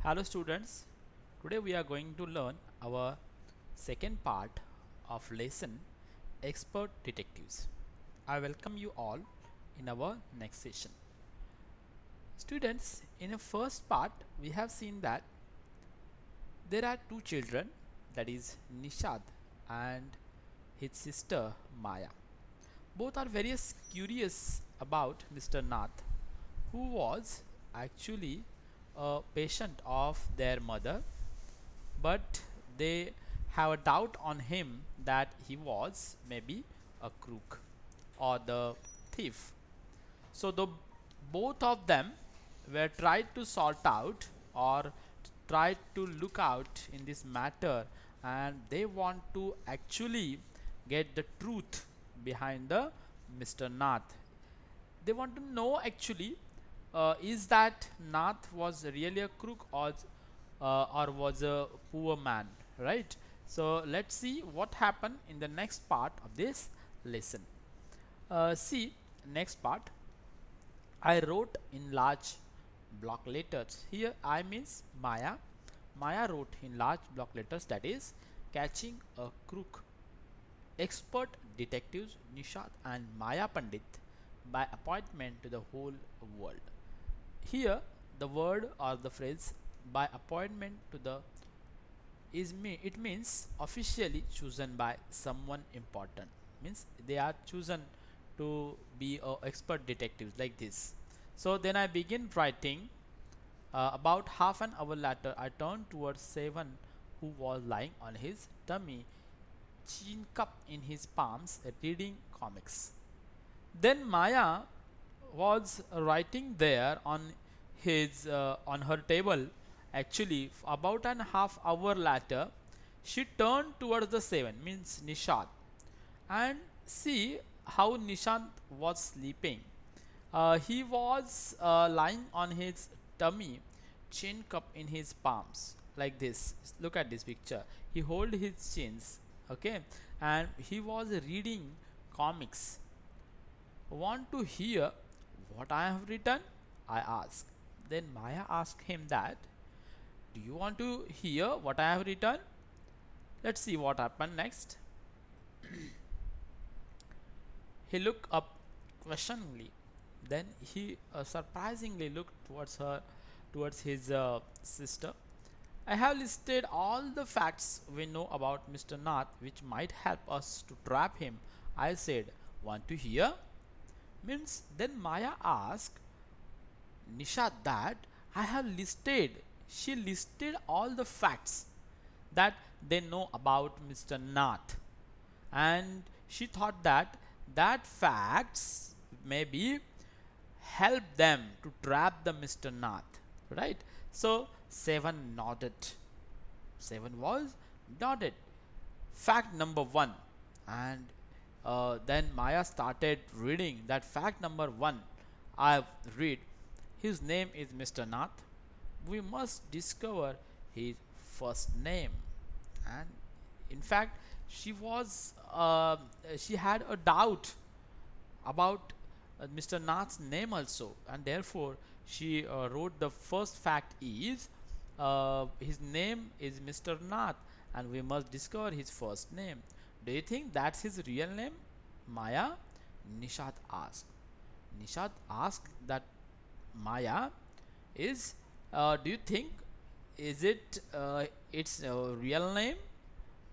Hello students, today we are going to learn our second part of lesson Expert Detectives. I welcome you all in our next session. Students, in the first part we have seen that there are two children, that is Nishad and his sister Maya. Both are very curious about Mr. Nath, who was actually a patient of their mother, but they have a doubt on him that he was maybe a crook or the thief. So the both of them were tried to sort out or tried to look out in this matter, and they want to actually get the truth behind the Mr. Nath. They want to know actually, is that Nath was really a crook or was a poor man, right? So let's see what happened in the next part of this lesson. See, next part, I wrote in large block letters. Here I means Maya. Maya wrote in large block letters, that is catching a crook. Expert detectives Nishad and Maya Pandit by appointment to the whole world. Here the word or the phrase by appointment to the it means officially chosen by someone important, means they are chosen to be expert detectives like this. So then I begin writing. About half an hour later I turned towards Seven, who was lying on his tummy, chin cup in his palms, reading comics. Then Maya was writing there on her table. Actually, about an half hour later, she turned towards the Seven, means Nishant, and see how Nishant was sleeping. He was lying on his tummy, chin cup in his palms, like this. Look at this picture. He hold his chins, okay, and he was reading comics. Want to hear what I have written? I asked. Then Maya asked him that, do you want to hear what I have written? Let's see what happened next. He looked up questioningly. Then he surprisingly looked towards his sister. I have listed all the facts we know about Mr. Nath which might help us to trap him. I said, want to hear? Means then Maya asked Nisha that I have listed. She listed all the facts that they know about Mr. Nath, and she thought that facts maybe help them to trap the Mr. Nath, right? So Seven nodded. Seven was nodded. Fact number one, and then Maya started reading that fact number one. I read, his name is Mr. Nath. We must discover his first name. And in fact, she had a doubt about Mr. Nath's name also, and therefore she wrote the first fact is his name is Mr. Nath, and we must discover his first name. Do you think that's his real name, Maya? Nishat asked. Nishat asked that Maya is. Do you think is it its real name,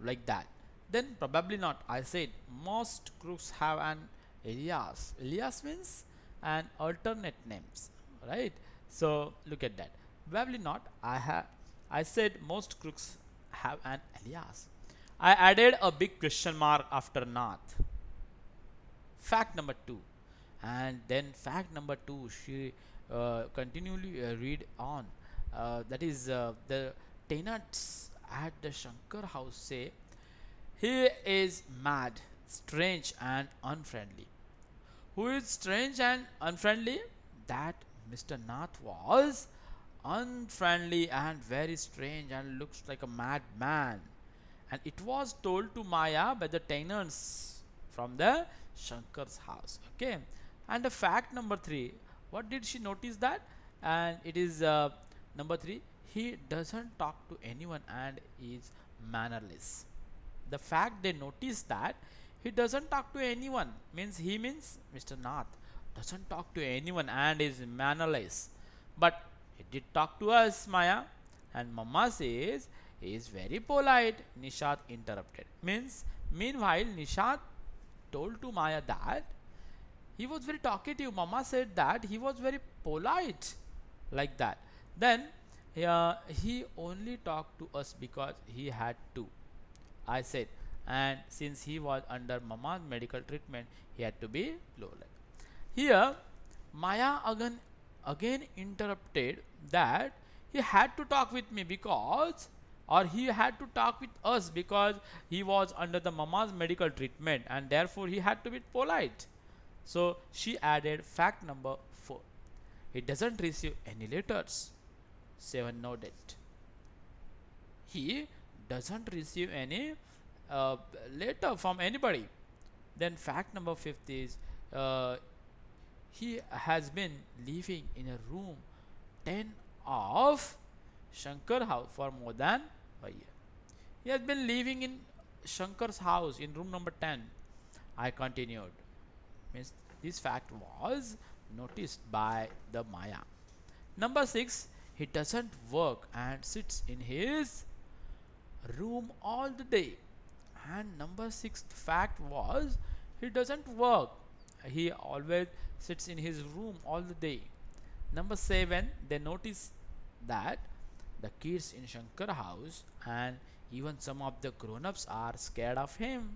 like that? Then probably not. I said most crooks have an alias. Alias means an alternate names, right? So look at that. Probably not. I said most crooks have an alias. I added a big question mark after Nath. Fact number two, and then fact number two, she continually read on. That is the tenants at the Shankar house say he is mad, strange, and unfriendly. Who is strange and unfriendly? That Mr. Nath was unfriendly and very strange and looks like a madman. And it was told to Maya by the tenants from the Shankar's house. Okay. And the fact number three, what did she notice that? And it is number three, he doesn't talk to anyone and is mannerless. The fact they notice that he doesn't talk to anyone means Mr. Nath doesn't talk to anyone and is mannerless. But he did talk to us, Maya. And Mama says he is very polite. Nishad interrupted. Meanwhile, Nishad told to Maya that he was very talkative. Mama said that he was very polite, like that. Then he only talked to us because he had to, I said, and since he was under Mama's medical treatment, he had to be polite. Here, Maya again interrupted that he had to talk with me because, or he had to talk with us because he was under the Mama's medical treatment and therefore he had to be polite. So she added fact number 4. He doesn't receive any letters. 7 nodded. He doesn't receive any letter from anybody. Then fact number 5 is he has been living in a room 10 of Shankar house for more than a year. He has been living in Shankar's house in room number 10. I continued. Means this fact was noticed by the Maya. Number 6, he doesn't work and sits in his room all the day. And number 6 fact was he doesn't work. He always sits in his room all the day. Number 7, they notice that the kids in Shankar house and even some of the grown-ups are scared of him.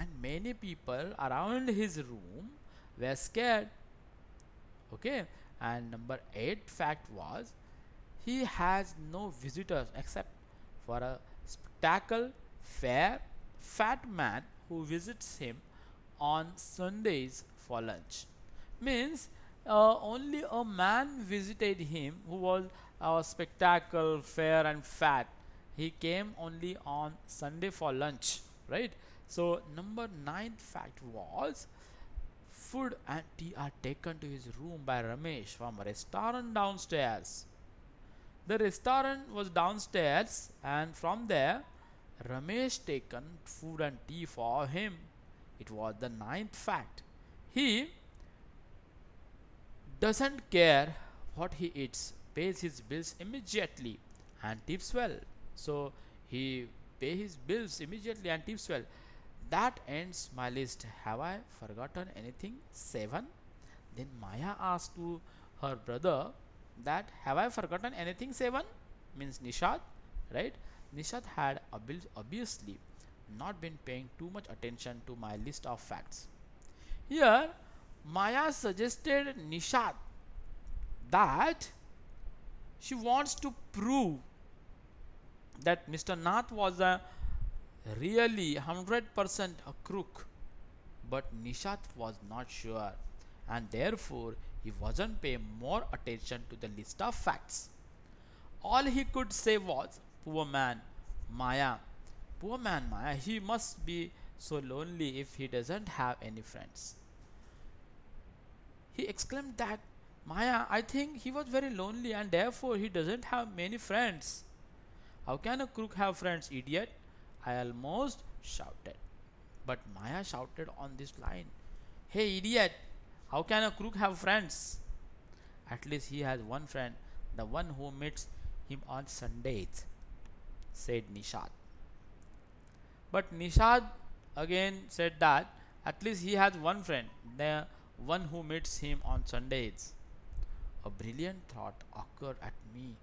And many people around his room were scared. Okay. And number 8 fact was he has no visitors except for a spectacle fair fat man who visits him on Sundays for lunch. Means only a man visited him who was a spectacle fair and fat. He came only on Sunday for lunch, right? So number 9 fact was food and tea are taken to his room by Ramesh from a restaurant downstairs. The restaurant was downstairs and from there Ramesh taken food and tea for him. It was the 9th fact. He doesn't care what he eats, pays his bills immediately and tips well. So he pays his bills immediately and tips well. That ends my list. Have I forgotten anything? 7. Then Maya asked to her brother that have I forgotten anything? 7 means Nishad, right? Nishad had obviously not been paying too much attention to my list of facts. Here Maya suggested Nishad that she wants to prove that Mr. Nath was a really 100% a crook, but Nishad was not sure and therefore he wasn't paying more attention to the list of facts. All he could say was, poor man Maya, he must be so lonely if he doesn't have any friends. He exclaimed that, Maya, I think he was very lonely and therefore he doesn't have many friends. How can a crook have friends, idiot? I almost shouted. But Maya shouted on this line, hey idiot, how can a crook have friends? At least he has one friend, the one who meets him on Sundays, said Nishad. But Nishad again said that at least he has one friend, the one who meets him on Sundays. A brilliant thought occurred at me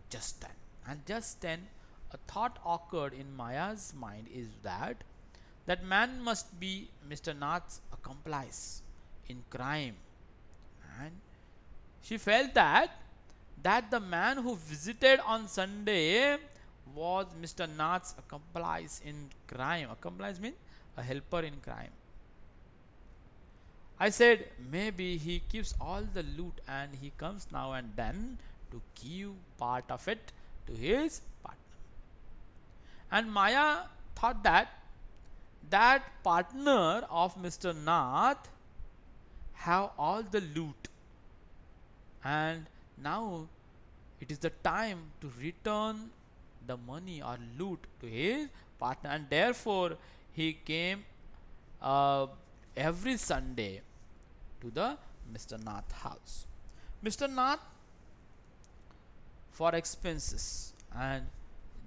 just then. And just then a thought occurred in Maya's mind is that man must be Mr. Nath's accomplice in crime. And she felt that the man who visited on Sunday was Mr. Nath's accomplice in crime. Accomplice means a helper in crime. I said, maybe he keeps all the loot and he comes now and then to give part of it to his partner. And Maya thought that partner of Mr. Nath have all the loot and now it is the time to return the money or loot to his partner, and therefore he came uh, every Sunday to the Mr. Nath house. Mr. Nath for expenses, and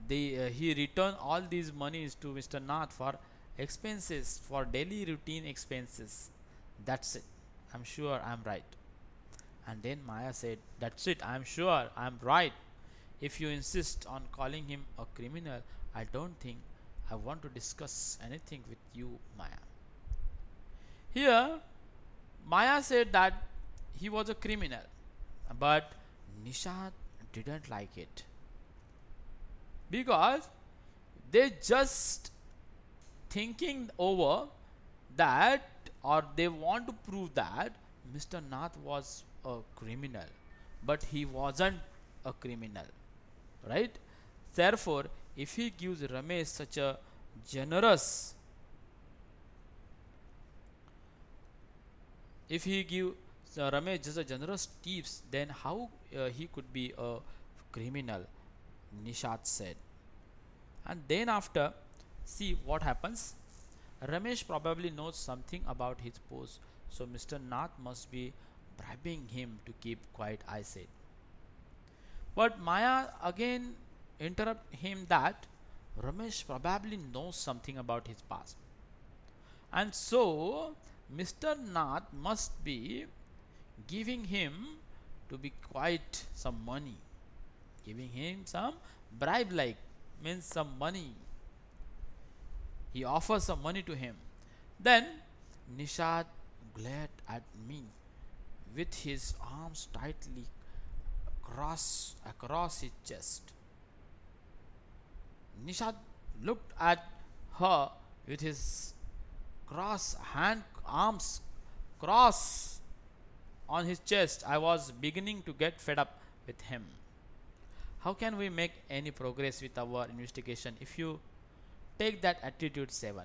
he returned all these monies to Mr. Nath for expenses, for daily routine expenses. That's it. I'm sure I'm right. And then Maya said, that's it. I'm sure I'm right. If you insist on calling him a criminal, I don't think I want to discuss anything with you, Maya. Here, Maya said that he was a criminal, but Nishad didn't like it because they just thinking over that, or they want to prove that Mr. Nath was a criminal, but he wasn't a criminal, right? Therefore, if he gives Ramesh such a generous, if he give Ramesh just a generous tips, then how he could be a criminal? Nishad said. And then after, see what happens. Ramesh probably knows something about his post, so Mr. Nath must be bribing him to keep quiet, I said. But Maya again interrupt him that Ramesh probably knows something about his past. And so Mr. Nath must be giving him to be quiet some money. Giving him some bribe, like means some money. He offers some money to him. Then Nishad glared at me with his arms tightly across his chest. Nishad looked at her with his arms cross on his chest. I was beginning to get fed up with him. How can we make any progress with our investigation if you take that attitude, Seven?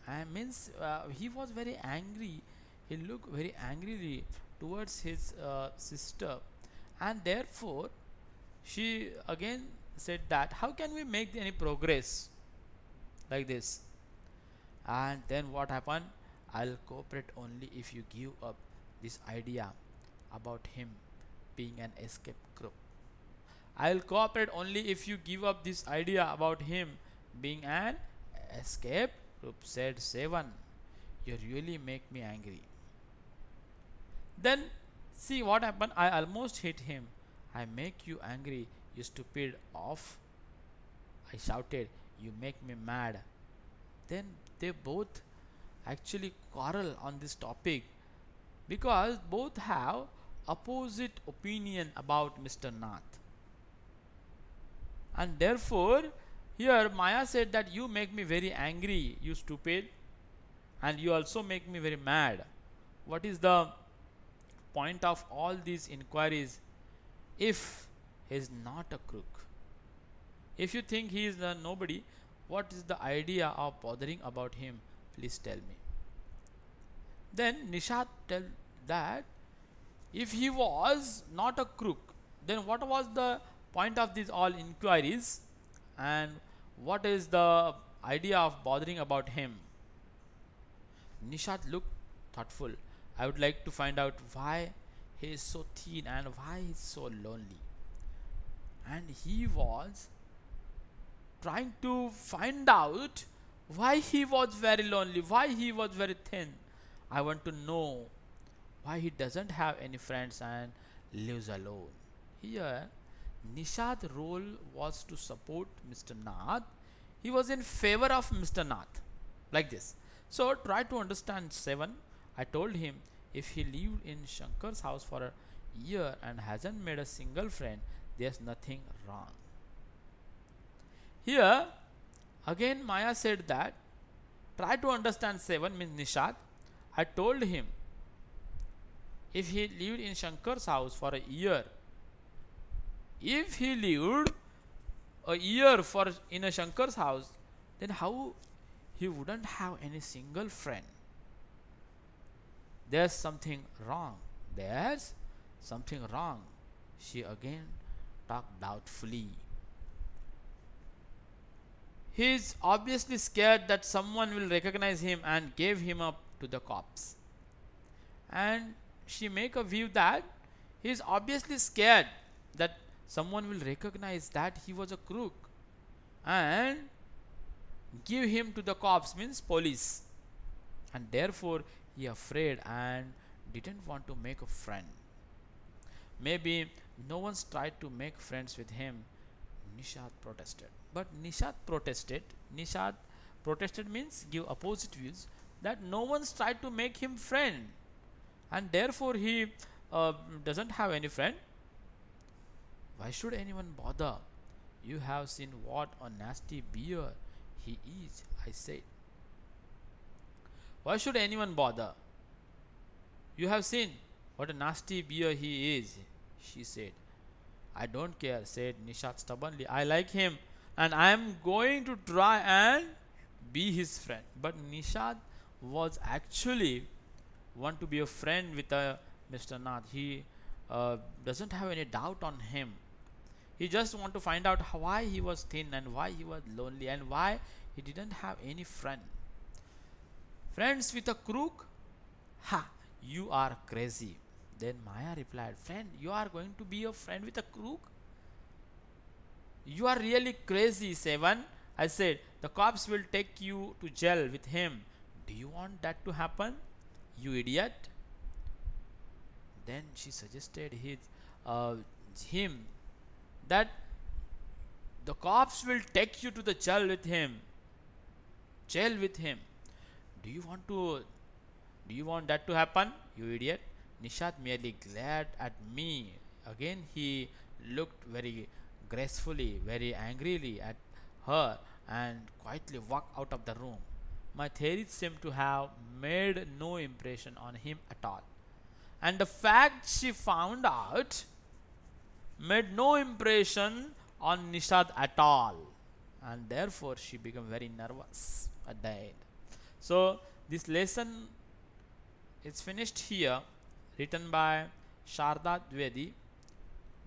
I means he was very angry. He looked very angrily towards his sister, and therefore she again said that how can we make any progress like this? And then what happened? I'll cooperate only if you give up this idea about him being an escape group. I'll cooperate only if you give up this idea about him being an escape group, said Seven. You really make me angry. Then see what happened. I almost hit him. I make you angry, you stupid oaf, I shouted. You make me mad. Then they both actually quarrel on this topic because both have opposite opinion about Mr. Nath. And therefore here Maya said that you make me very angry, you stupid, and you also make me very mad. What is the point of all these inquiries if he is not a crook? If you think he is a nobody, what is the idea of bothering about him? Please tell me. Then Nishad tell that if he was not a crook, then what was the point of these all inquiries, and what is the idea of bothering about him? Nishad looked thoughtful. I would like to find out why he is so thin and why he is so lonely. And he was trying to find out why he was very lonely, why he was very thin. I want to know why he doesn't have any friends and lives alone. Here, Nishad's role was to support Mr. Nath. He was in favor of Mr. Nath, like this. So try to understand, Seven. I told him if he lived in Shankar's house for a year and hasn't made a single friend, there's nothing wrong. Here again Maya said that try to understand, Seven means Nishad. I told him if he lived in Shankar's house for a year, if he lived a year for in a Shankar's house, then how he wouldn't have any single friend? There's something wrong. There's something wrong. She again talked doubtfully. He is obviously scared that someone will recognize him and gave him up to the cops. And she make a view that he is obviously scared that someone will recognize that he was a crook and give him to the cops, means police, and therefore he afraid and didn't want to make a friend. Maybe no one's tried to make friends with him, Nishad protested. But Nishad protested means give opposite views, that no one's tried to make him friend and therefore he doesn't have any friend. Why should anyone bother? You have seen what a nasty bear he is, I said. Why should anyone bother? You have seen what a nasty bear he is, she said. I don't care, said Nishad stubbornly. I like him and I am going to try and be his friend. But Nishad was actually want to be a friend with Mr. Nath. He doesn't have any doubt on him. He just want to find out why he was thin and why he was lonely and why he didn't have any friend. Friends with a crook? Ha, you are crazy. Then Maya replied, friend, you are going to be a friend with a crook? You are really crazy, Sevan. I said, the cops will take you to jail with him. Do you want that to happen, you idiot? Then she suggested him that the cops will take you to the jail with him. Do you want that to happen, you idiot? Nishad merely glared at me. Again he looked very gracefully, very angrily at her and quietly walked out of the room. My theories seemed to have made no impression on him at all. And the fact she found out made no impression on Nishad at all. And therefore she became very nervous at the end. So this lesson is finished here, written by Sharda Dwivedi.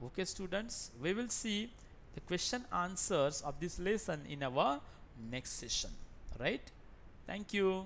Okay students, we will see the question answers of this lesson in our next session, right? Thank you.